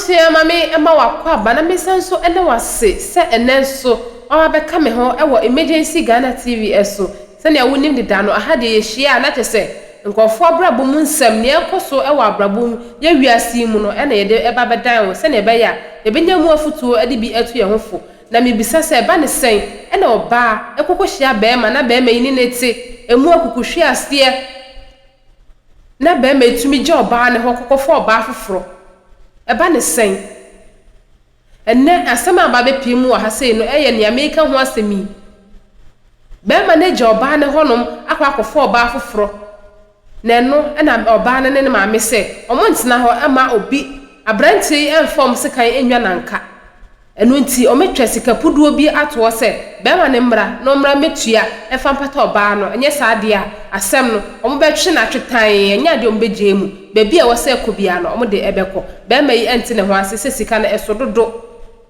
so ya mame ema wakwa ba na mesanso ene wase se enenso o abeka me ho ewo emergency Ghana TV eso se na wonim de da no ahade ye hia na tese nkofo abrabo mu nsem ne ekoso ewo abrabo ye wiase mu no ene ye de eba bedan wo se na ebe ya ebenya mu afutuo ade bi atu ye hofo na mebisa se eba ne sen ene oba ekoko hia be ma na be ma yini neti emu akukuhwe ase na be ma etumi je oba ne ho kokofo oba foforo eba ne sen enne asema ba be pie mu wa ha sei no eye ne America ho asemi be ma ne je oba ne honom akwa akofo oba foforo na no na oba ne ma me se omontina ho ama obi abranti enfom se kan enwa nanka enu nti ometwa sika puduo bi ato se be ma ne mra no mra metua efa mpata oba no enye saade a asem no omo be twe na twetan enya de omo be jemu bebi a wose ekobia no omo de ebeko be ma yi enti ne ho ase se sika na esododo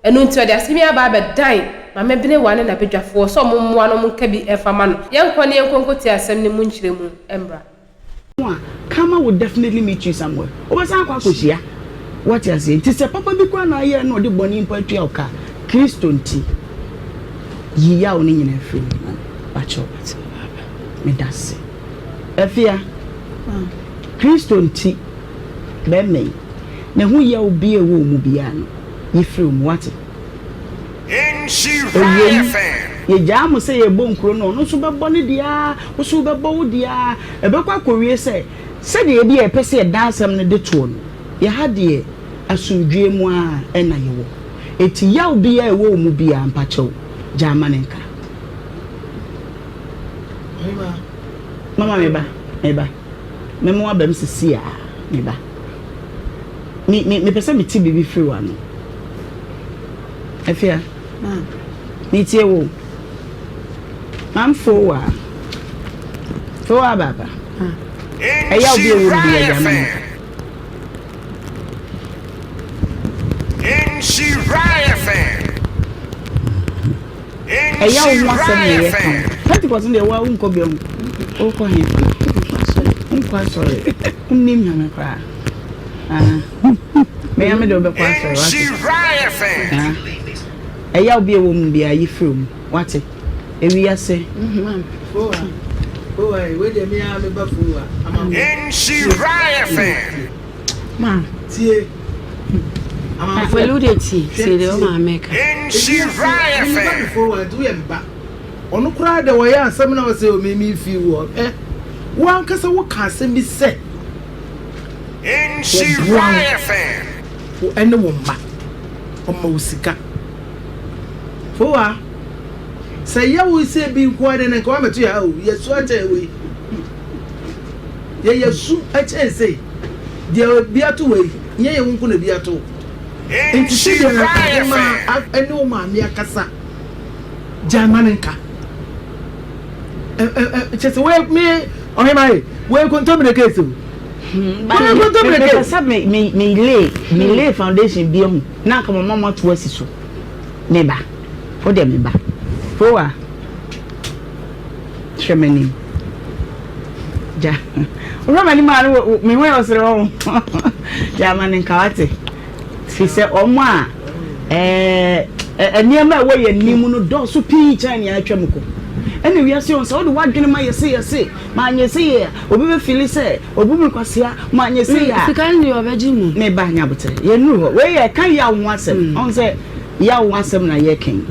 enu nti ode asemi aba be dan ma mebene wane na bedwafo so omo moa no monka bi efama no yenko ne yenkonkoti asem ne munchire mu embra Kama would definitely meet you somewhere. Obasan kwa koshia. What you say? Ti se papa bi kwa na ye no de boni mpatwa oka. Kristo nti. Yiya oni nyina free. Bacho. Me dase. Afia. Kristo nti be me. Na hu ya obi ewo mu bia no. Yi free mu what? Nhyirafm ye jamu se ye bonkro no so bebo ne dia wo so bebo wo dia ebekwa kowie se de ye bia pese ye dansam ne de to no ye hade asundwe mu a ena ye wo eti ya obi ya ewo mu bia mpachew jama ne nka mama meba memo abam sisi a meba me pese me ti bibi free wa no afia me tie wo I'm for baba. Eya obi ewo bi ya jama. Nhyirafm. Eya o mo asem ye kan. 30% de wa unko bi o ko he. Unko sorry. Unnim ya me kwa. Me ya me de obe kwa sorry. Nhyirafm. Eya obi ewo mu bi ayi from. What? Ewi ase we de me a me ba fuwa Nhyirafm ma tie ama feludeti se de o ma meka Nhyirafm fuwa do ye mba onu kura de wo ya asem na wo se o me fi wo wo ankasa wo ka asem bi se Nhyirafm wo ene wo mba o ma usika fuwa say ya we say be quite and come to ya yes what we ye yesu a say there be ato we ye ye wonko na bi ato enti se de ma ene ma me akasa jamanenka just we me o mai we konto me case me lay foundation bi o na ka mama to asiso me ba for dem me ba Foa Shemeni Ja Romani ma me we osere Ja mani kawate fi se omo a eniema we ye nimu no do so pii chan ya atwa mko ene wi ase on so do wadwene ma yese ma anyese ye obi be fili se obi mu kwasea ma anyese ya sika ni obeji mu me ba nya bote ye nu ho we ye kan ya wo asem on se ya wo asem na ye ken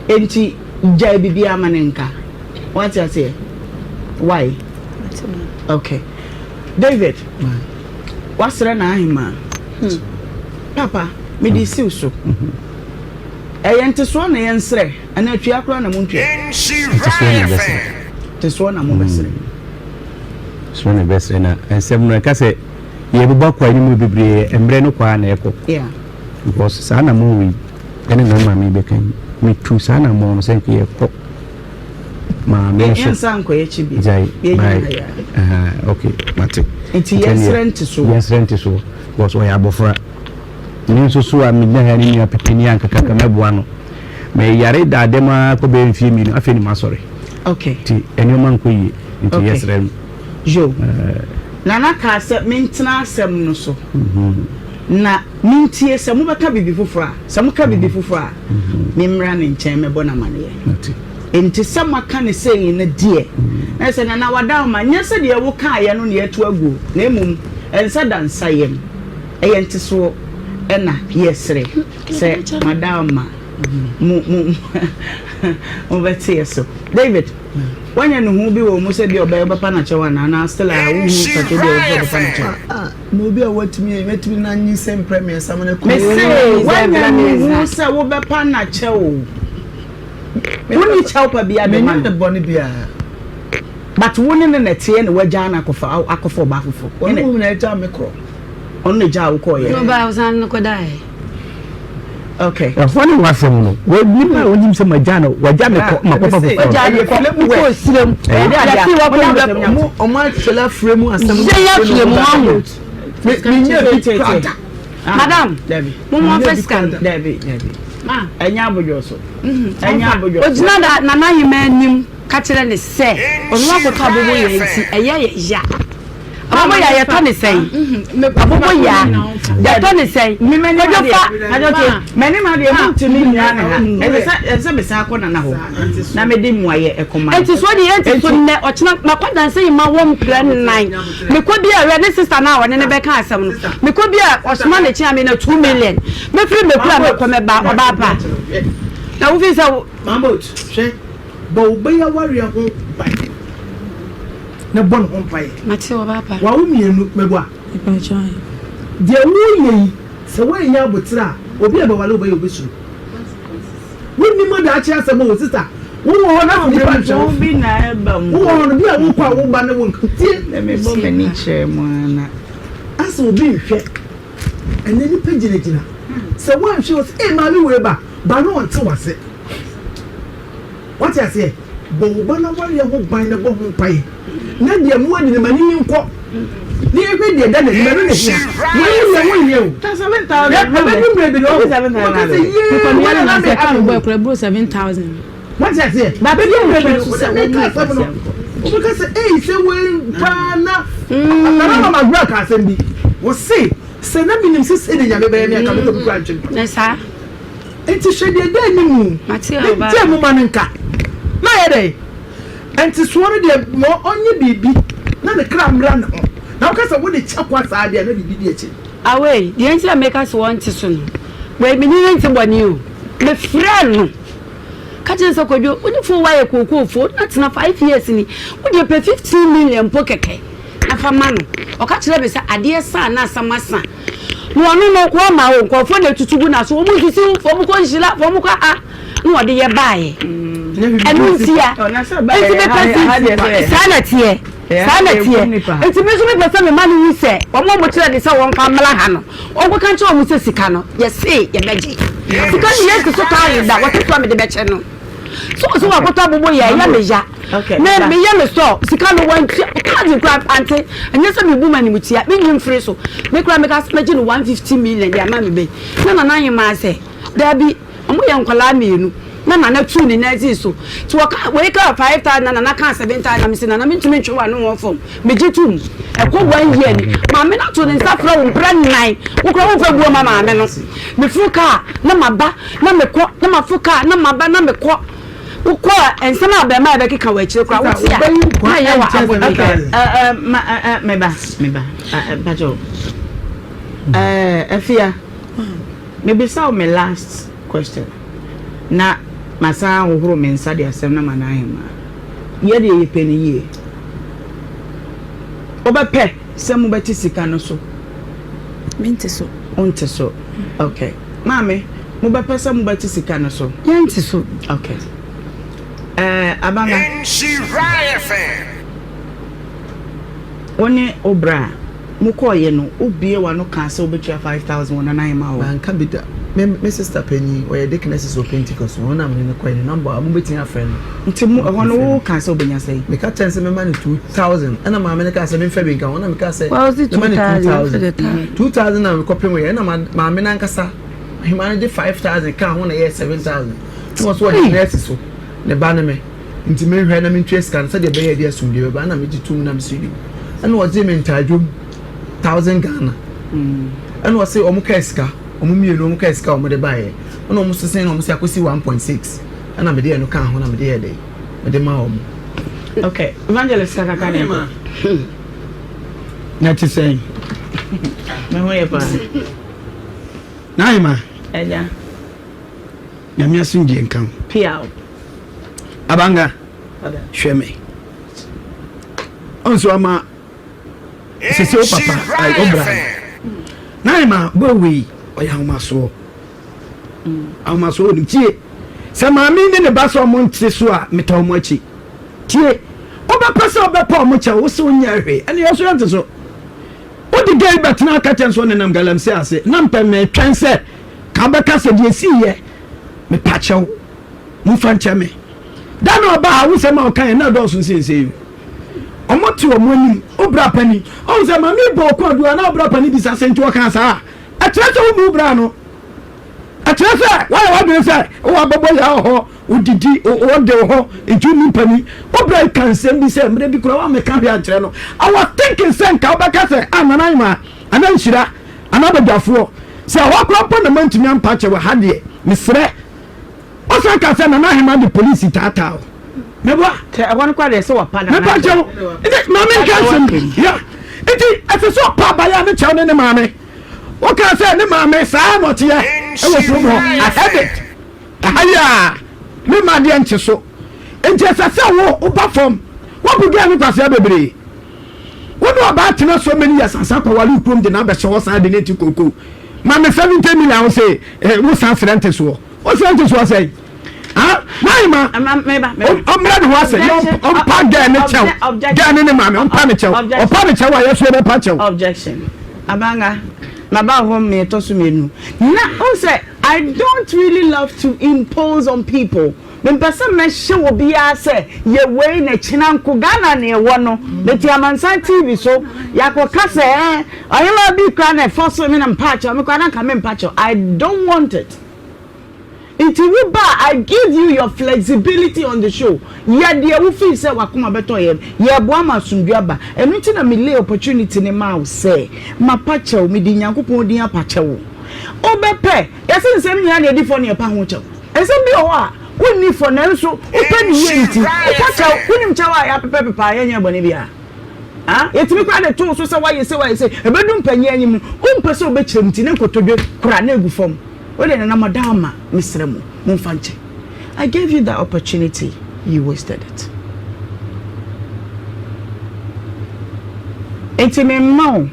enti Jai bibi amanenka. What you say? Why? Okay. David. What's the name? Papa, me di si so. Ente so na yensre, ana atwa akra na montua. Nhyirafm. Te so na mo besre. So na besre na ensem no ka se ye beba kwa ni mu bebre embre no kwa na eko. Yeah. Because sana mo wi ene no ma mi bekan. Me too sana mo no senke ye ko ma me so ensan ko ye chibi okay mate enti yes rent so was o ya bofra ni so a me na hani ni apepeni anka kaka meboa no me yare da dema ko be mfie mi no afi ni masori okay ti enyo ko yi enti yes rent jo nana ka se mentena asem no so na mintie se mo beka bibi fofora se mo ka bibi fofora me mra ne nchen me bona mane enti se maka ne sei na die na se na wada ma nya se de wo ka ye no ne etu agu na emum ensa dansa yem enti so ena yesre se madam mu over so David when you know be wo mo se de oba papa na chewa na still I who so to de papa na chewa no be what me na nyi sem premier samana ko me say when you say wo be pa na chewo woni chew pa bia de man de boni bia but woni ne na tie ne waja na akofo ba fofo woni mu na eja mikro on ne ja wo ko ye no ba usan ko dai okay funny was no we nipa wondim se majano waja me ko makofa fofo waja me ko sirem ya fi wa ko mo o ma chela frame asem ya frame ahu madam Debbie mo first scan Debbie ma enya abojoso enya abojoso ojina da na na yima anim ka kire ne se onu akoto abobo ye nti eye ya abobo ya ye to ne sei abobo ya ya to ne sei mimeni ajofa ajoke meni ma de mu timi nya ne ha ese be sa akona na ho na me de muaye ekoma enti so de enti so ne ochina makwada se yima wom plan 9 me ko bi a ne sister na wone ne be ka asem no me ko bi a osma ne chia me na 2 million me free me kula me ko me ba oba pa na wo fi sa mamot she bo be ya wari ho bai na bon ho pai mate oba pa wa wo mienu mebo a de wo yi se wo nya abotira obi e ba wale obi obesuru woni mo da achi asem o sister wo wo na fi pa so bi na eba mu wo no bi a wo kwa wo ba na wo ntie na me bo me ni che mu na asa obi hwe ene ni pagina se wo hwe o se ma mi we ba no onte wase what you say bo ba na wale ho ban na bo ho pai na de mu adi ne mani nko ni e de da ne me no ne hia wo ni o ta 7,000 ya ba ni me bi no 7,000 ko mi ala na se ka boy ko bro 7,000 what you say ba be ni me bi so se me ka sa no o be ka say se we pa na na ma gba ka asem bi wo se na bi nim se de nya be be me ka me ko bi kwa ntwe na sa enti hwede da ni mu mate oba te mu manenka na ye dey enti suore de mo onye bibi na ne kra mra na ho na ka sa wo de chakwa sa de na bibi de echi away the answer make us want to so no we me ni nti boni o me friend no ka je so kodwo odi fo wa ye kokofo na tena 5 years ni odi pe 15 million po keke afa ma no o ka kire be sa ade sa na samasa no onu no ko ma o ko fo na tutugu na so o mu kisi fo mu ko nhila fo mu ko no odi ye baaye enu ntia enti be pesi sanatie enti me so me pesa me mani wi se o mo kire de se won ka mala ha no o ko kan che o mu se sika no ye se ye beje sika ni ye so ka yi da wo to me de beche no so wa ko to bobo ye ya me ja me ye me so sika no wan ka di kwa ante anya se me bu mani mu tia me nyim free so me kura me ka se me ji no 150 million ya ma me be na yin ma se da bi o mo ye nkwala menu na tu ni na zi so to we ka 5,000 na ka 7,000 na me se na me ntumi ntwe wa no won fom me ji tum e ko 1 year ni ma me na to ni sa fra wo bra 9 wo ko wo fa buo ma me no me fuka na maba na me ko na mafuka na maba na me ko ko ensema ba ma be kika wa chire kwa wo tia na ye wa aboni me ba bajo afia me be say my last question na masa wohoro me nsa de asem na manahema ye de ye peni ye obepe se mu beti sika no so minti so onte so okay mame mu bepe se mu beti sika no so yanti so okay abanga Nhyirafm One Obra muko ye no obie wa no kan se obetua 5,000 wona nan ma wo man ka bi da me sister penny or deaconess of Pentecost wona am ne kwa number am betin afren nti mu hono wo kan se obenya sei me ka tense me man 2,000 ana ma me ka se me fa bi kan wona me ka se well the 2,000 na me kopem we na ma me nan kasa he manage 5,000 ka ho na ye 7,000 no so the nurse so ne ba na me nti me hwe na me ntwe scan se de be ye dia sumde ba na me jitum na me sidi ana wo je me ntajum 1,000 Ghana and was say Omukeska, Omukeska, Omudebaye, and almost the same almost 1.6, and I'm a dear no can when I'm a dear day. But the mom. Okay, Evangelist Kakakane. Not to say, Nhyirafm. Naima, Eja. Yamia Sunji and come. Piao. Abanga, Sheme. Also, Ama, Sister Papa, I Obra. Naima, Bowie, or Yamaso. Amaso, Tie. Some I mean in the bass of Montesua, Metamochi. Tie. Oba person of the poor mucha was so near her, and you also want to so. What the gay but now catch one and I'm galam say, Nampa me transit. Kabaka said, you see, me patcho, Mufancha me. That no about who say my kind of doesn't say you. I'm not to a money, Obra penny. Oh, the mammy boko do an Obra penny is a sent to a cancer. A treasure move brano. A treasure, why do you say? Oh, a bubble, who did you, or the ho, a Jimmy penny. Obra can send me some, maybe Crown me come here, channel. I was thinking, send Kabaka, I'm an Ima, and then Shira, another Dafo. So I walk up on the mountain and patch of a handy, Miss Red. Also, I can send an Ahima the police in Tata. Never, I want to call it so a pan. Mammy can't yeah. It is as a so papa, I am a child in the mammy. What can I say? The mammy, sir, not here. I was no more. I had it. Ah, me, my dear, so. And just as I walk up from what began with us every. What about so many years and Sapa while you come the number shows I didn't to cuckoo. Mamma 17 million say, what's answering so? What's answering was say? Ah, Naima, I'm glad who was saying, on Pagan, on Panicho, or Panicho, I should have Pacho. Objection. Abanga, Naba home me to Suminu. Now, say, I don't really love to impose on people. When person may show be a say, ye way in a chinanku Ghana near one, the Tiamansan TV so, Yako Kase, I will be crying for swimming and patch, I'm going to come in patch. I don't want it. Itiwiba, I give you your flexibility on the show. Yeah, dear, we feel say wakuma beto ye. Yeah, boama sundwaba. And we tina me lay opportunity ne ma say. Ma pacha mi di nyankopon di pacha wo. Obepe, yesi nsem nya na di for ne pa ho chew. Nsem bi o a, woni for na nso, open ye nti. Pacha wonim chawa ya pepe ya nya bone bia. Ah, yetimi kwa de to so say why say ebedum panye anyim. Umpese obekire nti ne nkotodwe kura na egu fom. I gave you that opportunity, you wasted it. It's me mom.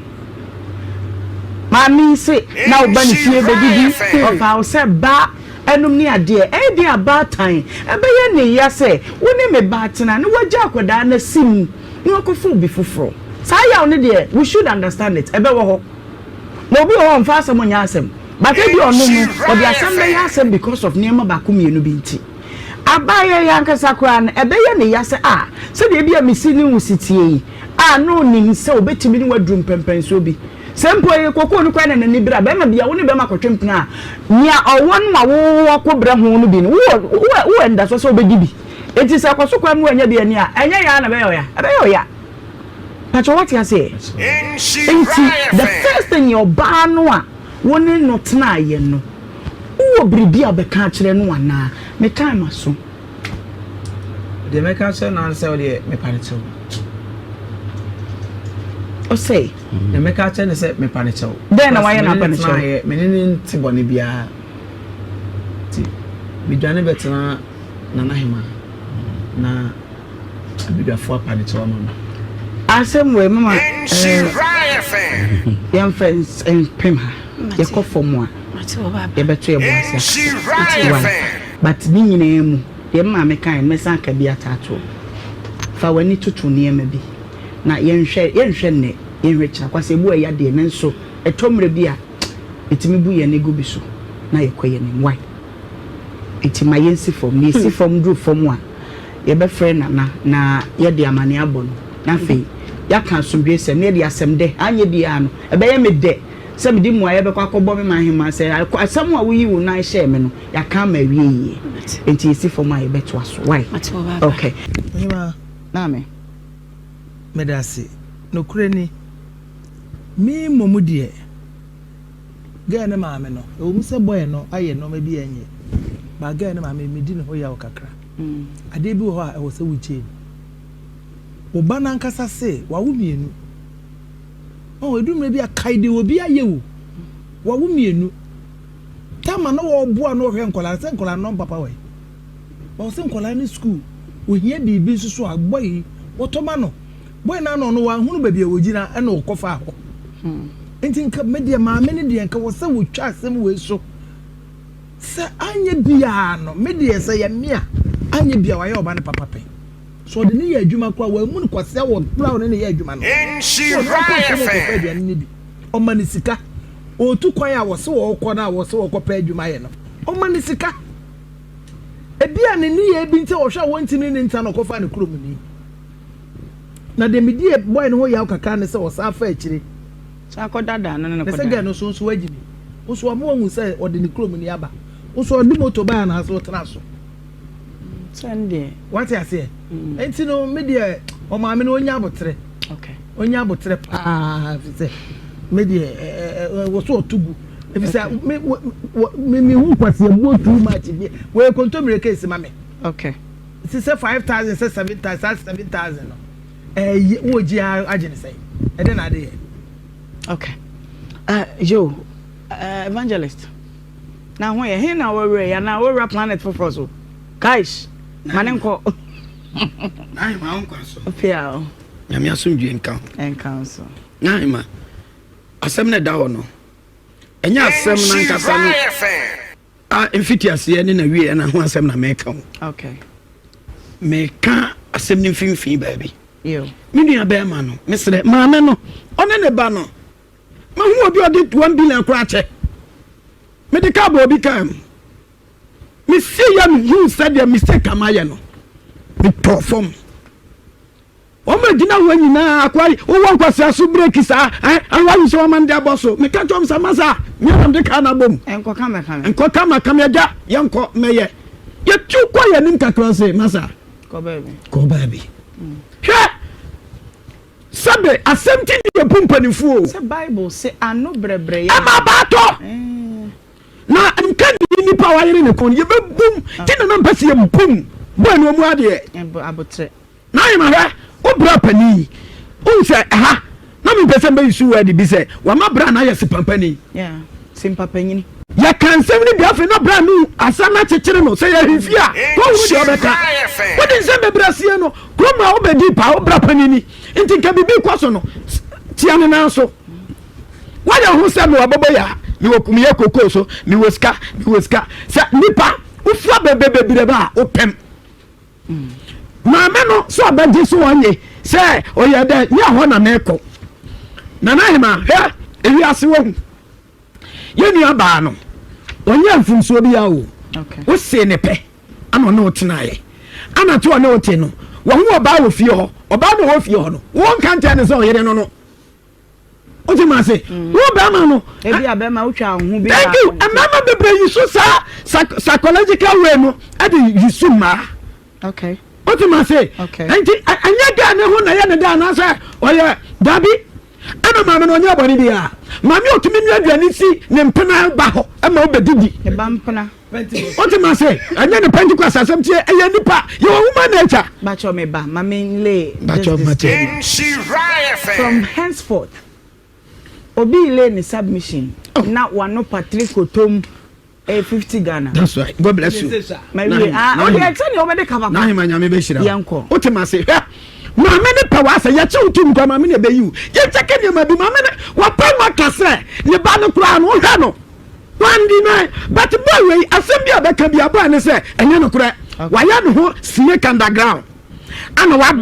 Mammy say now benefit baby of our say ba enum ni ade e dey about time. E be ye ne ya say woni me ba tena ne waja akoda na sim ni wakofu bi foforo. Sa ya one dey we should understand it. E be wo ho. No bi ho mfa asem nya asem. But if you are no more, or the assembly has because of Nema Bakumi and Binti. Abaya Yankasakran, a bayan yasa, ah, so they be a missing city. Ah, no, ning so betty me what drum pempen so be. Sempo Coco Cran and Nibra, Bema be a one Bema Cotrimpna. Near or one walk Brahmo bin. Who and that's also baby. It is a Cosuquam when you be near, and Yana Beoya. But what you say? The first thing your barn. One not na ye no. Who bribi abeka kire no ana. Me time aso. The meka kire na answer the me panicho. O say, the meka kire na say me panicho. Then why na panicho? Me ni ti boni bia. Ti me dwane betena na Nhyirafm na abidwafo panicho mama. Asem we mama. Nhyirafm. Young friends and prima. You call for more. You better your boss. But being in a name, the mamma kind, Miss Anka be a tattoo. For when it to near maybe. Now, yen share, in rich, I was a boy at the end, so a tom rebia. It's me boo and a gubiso. Now you're quaying why. It's my yensi from me, see from drew from one. Your best friend, na ye dear maniabon. Nothing. Ya can't some grace and nearly as some day, and ye be an a bay midday. Some dim why ever call Bobby my him and say, I somewhat we will not share me. Ya can't marry ye. And you see for my bet was why. Okay. Name. Medasi. No cranny. Me momudie. girl ne maame no o mu se boy no aye no ma bi enye ba girl ne maame me di ne ho ya okakra ade bi ho a e wo se wuche wo ba na nkasa se wa wo mienu o edumre bi akaide obi aye wo wa wo mienu tama no wo boa no hwe nkola se nkola no papa we wo se nkola ni school wo hia bibi susu agboy wo to ma no boy na no wa hunu ba bi wo gina e no kofa ho enti nka media maame ne de nka wo se wo twa asem we so se anye bia no media se ya mia anye bia wa ye oba ne papa pe so de ne ye adwuma kwa wa mu ne kwase wo brown ne ye adwuma no Nhyirafm o mani sika o tu kwan a wo se wo kɔ na wo se wo kɔ pa adwuma ye no o mani sika ebia ne ne ye bi nte wo hwa wo ntimi ne nta no kɔfa ne kurom ni na de medie boy ne ho ya kakra ne se wo sa fa akire sa ko dada na ko se ga no so wagimi wo so mo hu se o de ne kurom ni aba wo so di moto ba na so tena so Sunday what you say enti no media o maame no onya abotre okay onya abotre pa fi media wo so otugu if say me hu kwase mo too much bi we kontomire case mame okay it say 5,000 say 7,000 no wo ji agene say e dey na dey okay yo evangelist na ho ye he na we ya na we planet for so guys manenko ai ma onko so pia nyame asomdwe nka enkanso nai ma asem na dawo no enya asem na nkasa no mfiti ase ne na wie na ho asem na meka okay meka asem ni mfimfin baabi yo me nua ba ma no mesre maame no one ne ba no ma hu obi odi 1 billion kra che medical bo obi kam me see you said your mistake amaye no me perform o ma gina ho nyina akwari o won kwase aso break sa anwa so man dia boso me ka tom sa masa me am de ka na bom enko kama ya yanko meye ye tu kwa ye nim kakra se masa ko baby hwe sabe asempti ni pumpani fu se bible say ano brebre ya amabato na nkandi ni pa wayere ne kon ye bebum tina na mpase ye bum bo no mu ade abotre na ye ma hwe obra pani unse ha na me pese mbe isu wadi bi se wa ma bra na ye sipampani yeah simpapanyini ya kan semni bi afi na bra nu asana chechire no se ye hifia ko wu de obeka wodi sembe brasie no kroma obedi pa obra panini enti ka bibi kwaso no tiane na so waya hu se me wabobo ya mi wokum ye kokko so mi woska se nipa ufua bebebebire ba opem maame no so abaje so wanye se oye de nya ho na meko na hima he ewi ase wo ye nua ba no onye mfumso bi ya wo okay wo se ne pe ana no tenaye ana to na ote no wo hu oba wo fie ho oba no wo fie ho no won kan tane so oyere no oje ma se wo ba ma no ebi abema utwa hu bi thank you amama bebre yisu sa psychological way no ade yisu ma okay oje ma se enti anya ga ne ho na ya ne da na sa oye dabi ana mama no nya boni bia mama otumi nua aduani si ne mpena ba ho ama obedidi e ba mpena oje ma se anya ne pentecost asem tie eye nipa ye wo woman nature bacho me ba mama le bacho mate Nhyirafm from henceforth obi le ni submission na wano Patrick Otom 50 Ghana. That's right. God bless you. My way okay tell you obede cover na hima nyame be shira yanko otima se mama ne pa wasa ya che utum kwa mama ne be yu ye cheke ne ma bi mama ne wa pa ma kase ne ba no kura no hwa no wandi na but boy we asem bi abeka bi aba ne se enye no kura wa ya no ho snake underground ana wa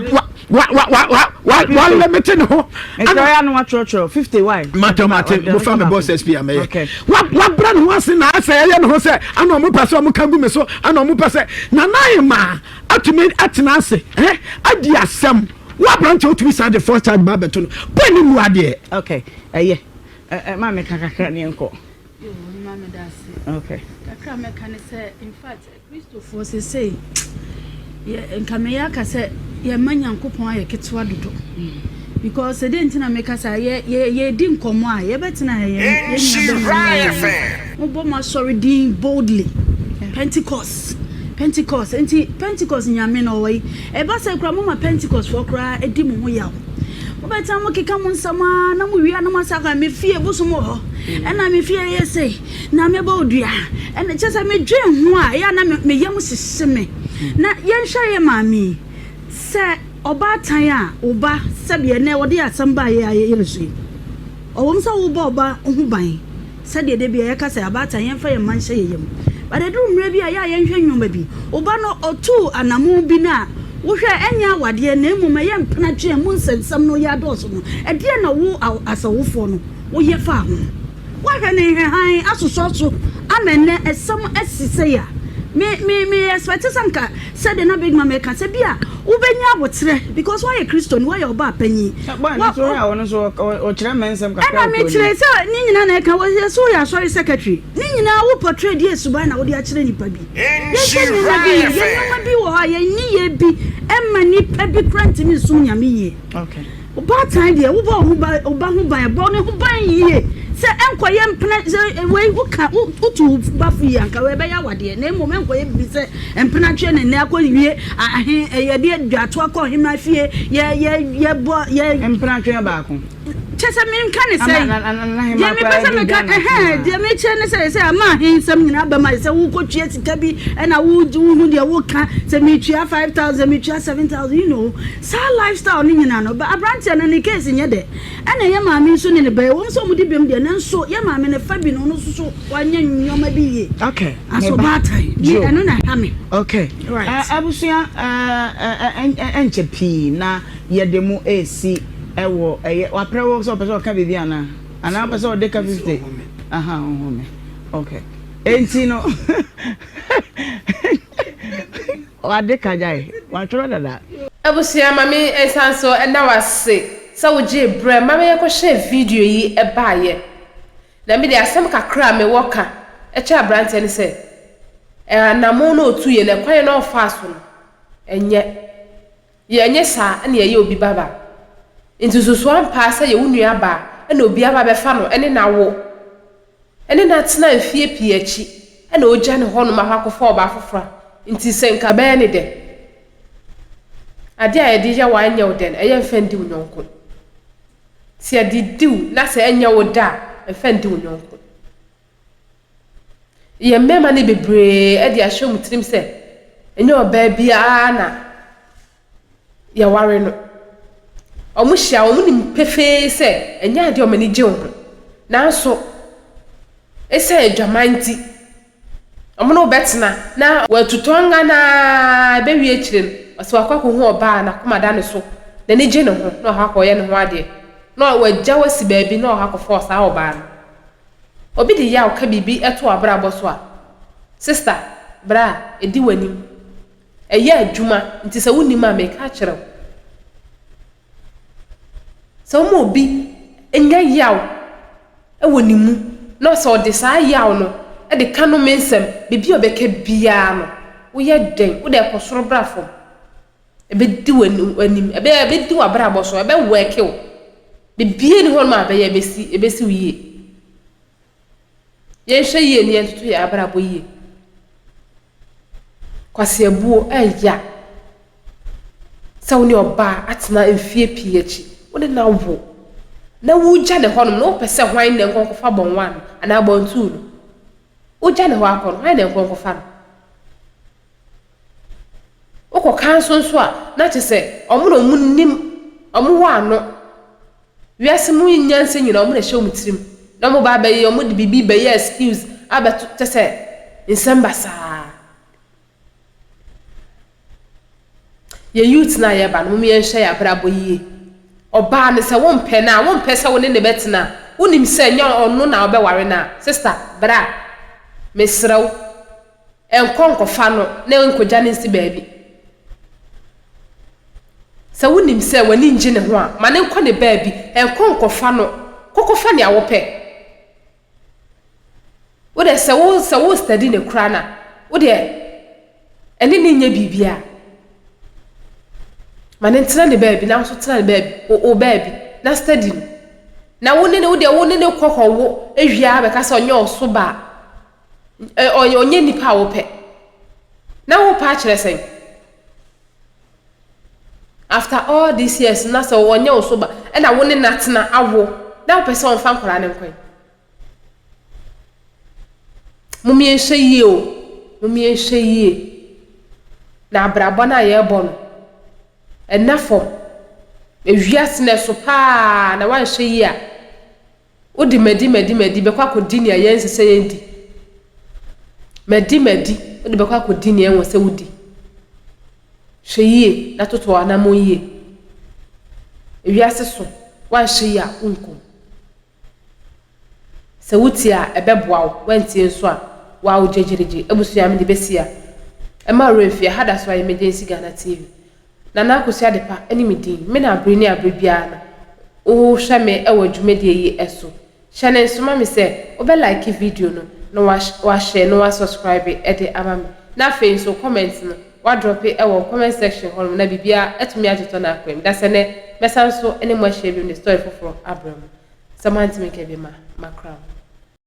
limit no ho ana no watro 50 why mate mo fa me boss SP am okay wa bra no ase na ase ye no ho se ana mo pase mo kangu me so ana mo pase na ma atumi atena ase adi asem wa branch otumi sa the first charge ba beto no bani mu ade okay ma me kakakra ne enko yo ma me dase okay kakra me kan say in fact Christopher say ye nka me ya ka say ye manyankopon aye ketwa dodo because they didn't make us ye didn't come on, ye better Nhyirafm Obra sorry dean boldly. Pentecost Pentecost nyame way. Eba se kra mama Pentecost for kra edi mo ho yaw. Obeta mo keka mo nsama na mo wia na masaka me fie bosomo ho. Ena me fie ye say na me ba odua. Ena chese me dwen ho a ya na me yam sisse me. Na ye nhwa ye maami. Se oba tan a oba se be na wo de asamba ye yeresu. Owom sa wo ba oba ho ban. Se de bia ye ka se aba tan ye fa ye man hye ye yam. But I do maybe a young human baby. Obano or two and a moon bina. We shall any what dear name of my young penatry and moons and some no yard also. A dear no woo out as a woof. We ye farm. Why can I high as so? Amen, as some as say. Me, expect some car said in a big mamma can say, Bia, Ubenya would say, because why a Christian, why your bar penny? What or chairman some and I make sure, sir, Nina can was a sorry secretary. Nina will portray dear Subana or the actually baby. Yes, be Emma nip every grant in soon, me. Okay. About time, dear, who buy a bonnet who buy ye. Say, Uncle Yam Penat away who can to Buffy and Carabaya, what dear name moment where be said, and Penatran and Nako, a dear Jatwa call him my fear, boy, and Penatran Bacon. Chesamin can say, dear Mitchell says, I'm not handsome in Abba myself who could chase Tabby, and I would do the work, say Mitria 5,000, Mitria 7,000, you know, so lifestyle in an but a branch and any case in your day. And I am a mission in the bay, one so would be and so Yamma and a Fabian on so 1 year maybe. Okay, I saw bad time. I know I have me. Okay, right. I was here and P now, yet the more AC. Ewo wa prewo so person ka bibia na ana person o de ka 50 aha home okay enti no wa de ka jai wa tro dada abusia mami ensanso na wase sa wo je bre mama ye ko share video yi e baaye na me de asem kakra me woka e cha branch ni se na mo no otu ye na kwan na ofa so no enye sa na ye obi baba into so one pass ye wunu aba na obi aba be fa no ene na wo ene na tena mfie pie achi na ogya ne ho no ma hakofo oba afofra nti senka be ne de ade a ye de ya wa anya wo den eye mfendi unyonko si ade diu na se anya wo da mfendi unyonko ye mema ne bebre e de ahwe mutrim se enya oba bia na ya ware no omuhia omunim pefe se enya ade o mani je ho nanso ese adwamanti omuno betna na watutonga na bewie ekire oso akwako hu oba na komada ne so na ne je ne ho na ha koye ne ho ade na wagya wasi baabi na ha ko force a oba no obi de ya oka bibi eto abra boso a sister bra edi wanim eye adwuma nti se wonim a me ka kire so mo bi enya yaw e wonimu no so de sa yaw no e de kanu mensem bibi obeka bia no wo ye den wo de kosoro brafo e be di wanim e be di wa bra boso e be work o bibi ni hon ma be ye besi wiye ye hwe ye ni entutu ya bra bo ye kwase abuo eya sawo ni oba atena mfie pie echi wode na wo na wugya ne honom no pese hwan ne nkonkofa bonwan ana bontu no wugya ne ho akon hwan ne nkonkofa no okọ kanso nso a na chese omo no munnim omo ho ano wiase mu nyanse nyina omo na hye omutirim na omo ba bayi omo de bibi bayi excuse abeto chese nsembasa ye youth na ye ba no me yenhye ya brabo yi oba ne se won pe na won pe se won ne betina wonim se nya onu na obeware na sister bra mesrew enkonkofa no na enkogya ne nsi baabi se wonim se wani ngi ne ho a ma ne nkɔ ne baabi enkonkofa no kokofa ne awope wo de se wo study ne kra na wo de ene ne nya bibia manentina the baby na so tena the baby o baby na study na woni ne wo de woni ne kokkowo ehwia be ka se onye oso ba onye nipa wo pe na wo pa kire sen after all these years na so onye oso ba e na woni natena awo na wo pese on fa nkora ne nkwan mumie nhye o mumie nhye na abrabọ na ye bọ no enafo ewiase na so pa na wan nhye a odi medi be kwa kodi ne ye nsese ye ndi medi odi be kwa kodi ne enwo se wudi hye na toto ana mo ye ewiase so wan nhye a unko se wuti a ebeboa wo wanti nso a wa wo jejereje ebusu ya me de besia ema remfie hada so emergency Ghana TV na akosi adepa eni medin me na abre ni abre bia na o hwe me ewo dwumede yi eso hye ne nsoma me se obe like video no na wa share no wa subscribe e de ama me na fe so comment no wa drop e ewo comment section hol na bibia etumi ajeto na akwem da se ne mesa so eni mo share bi the story for Abraham Samanti me ke bi ma crown.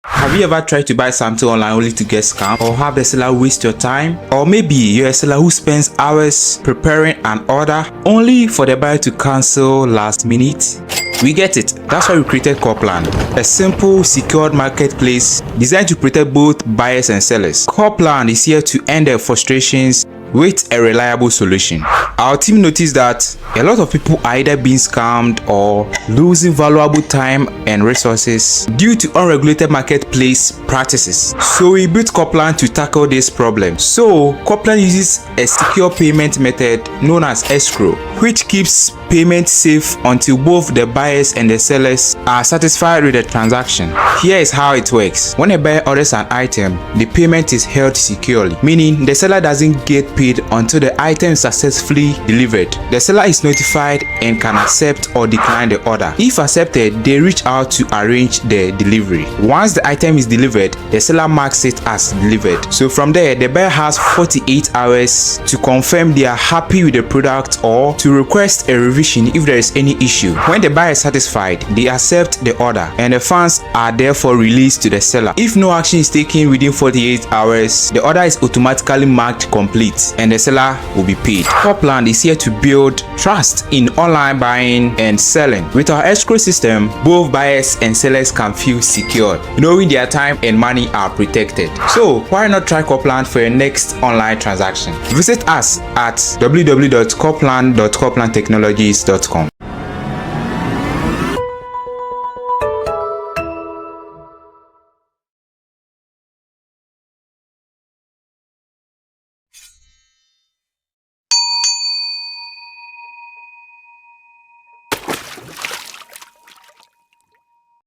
Have you ever tried to buy something online only to get scammed, or have the seller waste your time? Or maybe you're a seller who spends hours preparing an order only for the buyer to cancel last minute? We get it. That's why we created Coplan, a simple, secured marketplace designed to protect both buyers and sellers. Coplan is here to end their frustrations with a reliable solution. Our team noticed that a lot of people are either being scammed or losing valuable time and resources due to unregulated marketplace practices. So we built Coplan to tackle this problem. So Coplan uses a secure payment method known as escrow, which keeps payment safe until both the buyers and the sellers are satisfied with the transaction. Here is how it works. When a buyer orders an item, the payment is held securely, meaning the seller doesn't get paid until the item is successfully delivered. The seller is notified and can accept or decline the order. If accepted, they reach out to arrange the delivery. Once the item is delivered, the seller marks it as delivered. So from there, the buyer has 48 hours to confirm they are happy with the product or to request a revision if there is any issue. When the buyer is satisfied, they accept the order and the funds are therefore released to the seller. If no action is taken within 48 hours, the order is automatically marked complete and the seller will be paid. Copland is here to build trust in online buying and selling. With our escrow system, both buyers and sellers can feel secure, knowing their time and money are protected. So why not try Copland for your next online transaction? Visit us at www.copland.coplandtechnologies.com.